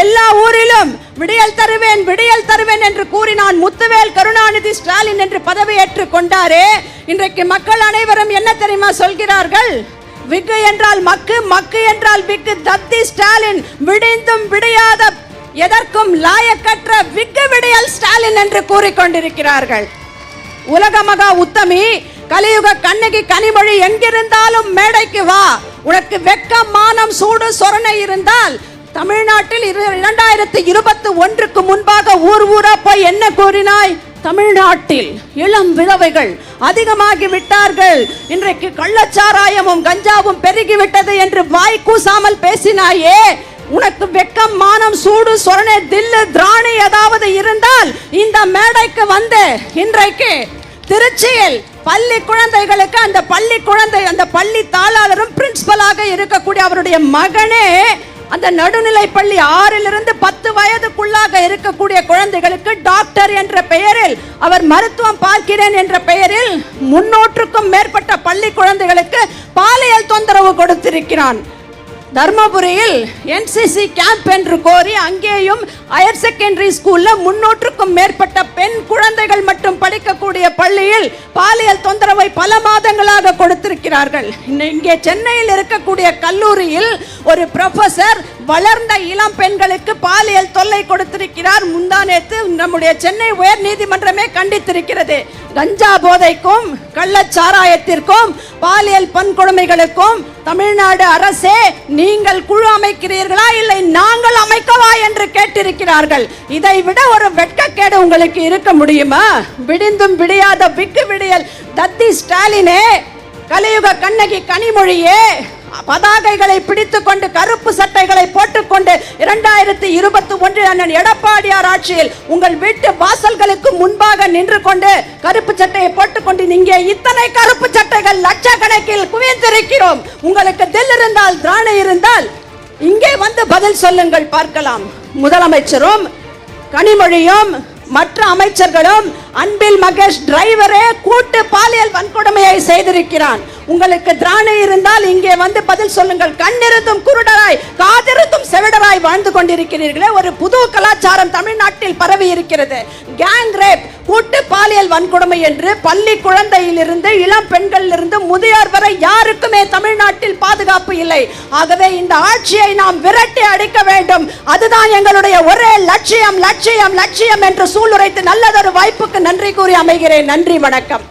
எல்லா ஊரிலும் விடியல் தருவேன் விடியல் தருவேன் என்று கூறினான் முத்துவேல் கருணாநிதி ஸ்டாலின் என்று பதவியேற்றுக் கொண்டாரே. இன்றைக்கு மக்கள் அனைவரும் என்ன தெரியுமா சொல்கிறார்கள்? விக்கு என்றால் மக்கு, மக்கு என்றால் விக்கு. தத்தி ஸ்டாலின் விடிந்தும் விடியாத எதற்கும் லாயக்கற்ற விக்கு விடியல் ஸ்டாலின் என்று கூறிக்கொண்டிருக்கிறார்கள். உலக மகா உத்தமி கலியுக கண்ணகி கனிமொழி எங்கிருந்தாலும் மேடைக்கு வா. உனக்கு வெக்கம் மானம் சூடு சொரணை இருந்தால் தமிழ்நாட்டில் 2021க்கு முன்பாக ஊர் ஊரா போய் என்ன கூறினாய்? தமிழ்நாட்டில் இளம் விதவைகள் அதிகமாகி விட்டார்கள், இன்றைக்கு கள்ளச்சாராயமும் கஞ்சாவும் பெருகிவிட்டது என்று வாய் கூசாமல் பேசினாயே. உனக்கு வெக்கம் மானம் சூடு சொரணை தில்லு திராணி ஏதாவது இருந்தால் இந்த மேடைக்கு வந்து இன்றைக்கு திருச்சியில் பள்ளி குழந்தைகளுக்கு அந்த பள்ளி தாளாளரும் பிரின்சிபலாக இருக்கக்கூடிய அவருடைய மகனே அந்த நடுநிலை பள்ளி 6லிருந்து 10 வயதுக்குள்ளாக இருக்கக்கூடிய குழந்தைகளுக்கு டாக்டர் என்ற பெயரில் அவர் மருத்துவம் பார்க்கிறேன் என்ற பெயரில் 300க்கும் மேற்பட்ட பள்ளி குழந்தைகளுக்கு பாலியல் தொந்தரவு கொடுத்திருக்கிறான். தர்மபுரியில் NCC கேம்ப் என்று கோரி அங்கேயும் ஹையர் செகண்டரி ஸ்கூல்ல 300க்கும் மேற்பட்ட பெண் குழந்தைகள் மட்டும் படிக்கக்கூடிய பள்ளியில் பாலியல் தொந்தரவை பல மாதங்களாக கொடுத்திருக்கிறார்கள். இங்கே சென்னையில் இருக்கக்கூடிய கல்லூரியில் ஒரு ப்ரொஃபசர் வளர்ந்த இளம் பெண்களுக்கு பாலியல் தொல்லை கொடுத்திருக்கிறார். முந்தானேத்து நம்முடைய சென்னை உயர் நீதிமன்றமே கண்டித்திருக்கிறது. கஞ்சா போதைக்கும் கள்ளச்சாராயத்திற்கும் பாலியல் வன்கொடுமைகளுக்கும் தமிழ்நாடு அரசே நீங்கள் குழு அமைக்கிறீர்களா இல்லை நாங்கள் அமைக்கவா என்று கேட்டிருக்கிறார்கள். இதை விட ஒரு வெட்கக்கேடு உங்களுக்கு இருக்க முடியுமா? விடிந்தும் விடியாத விக்கு விடியல் தத்தி ஸ்டாலினே, கலியுக கண்ணகி கனிமொழியே, பதாகைகளை பிடித்துக் கொண்டு கருப்பு சட்டைகளை போட்டுக்கொண்டு 2021 அண்ணன் எடப்பாடியார் ஆட்சியில் உங்கள் வீட்டு வாசல்களுக்கு முன்பாக நின்று கொண்டு கருப்பு சட்டையை போட்டுக்கொண்டு இங்கே இத்தனை கருப்பு சட்டைகள் லட்சக்கணக்கில் குவிந்திருக்கிறோம். உங்களுக்கு தில் இருந்தால் திராணி இருந்தால் இங்கே வந்து பதில் சொல்லுங்கள் பார்க்கலாம். முதலமைச்சரும் கனிமொழியும் மற்ற அமைச்சர்களும் அன்பில் மகேஷ் டிரைவரே கூட்டு பாலியல் வன்கொடுமையை செய்திருக்கிறான். உங்களுக்கு திராணி இருந்தால் இங்கே வந்து பதில் சொல்லுங்கள். கண்ணிருந்தும் குருடராய் காதிருந்தும் செவிடராய் வாழ்ந்து கொண்டிருக்கிறீர்களே. ஒரு புது கலாச்சாரம் தமிழ்நாட்டில் பரவி இருக்கிறது. கேங் ரேப், கூட்டு பாலியல் வன்கொடுமை என்று பள்ளி குழந்தையிலிருந்து இளம் பெண்களிலிருந்து முதியோர் வரை யாருக்குமே தமிழ்நாட்டில் பாதுகாப்பு இல்லை. ஆகவே இந்த ஆட்சியை நாம் விரட்டி அடிக்க வேண்டும். அதுதான் எங்களுடைய ஒரே லட்சியம் லட்சியம் லட்சியம் என்று சூளுரைத்து நல்லதொரு வாய்ப்புக்கு நன்றி கூறி அமைகிறேன். நன்றி, வணக்கம்.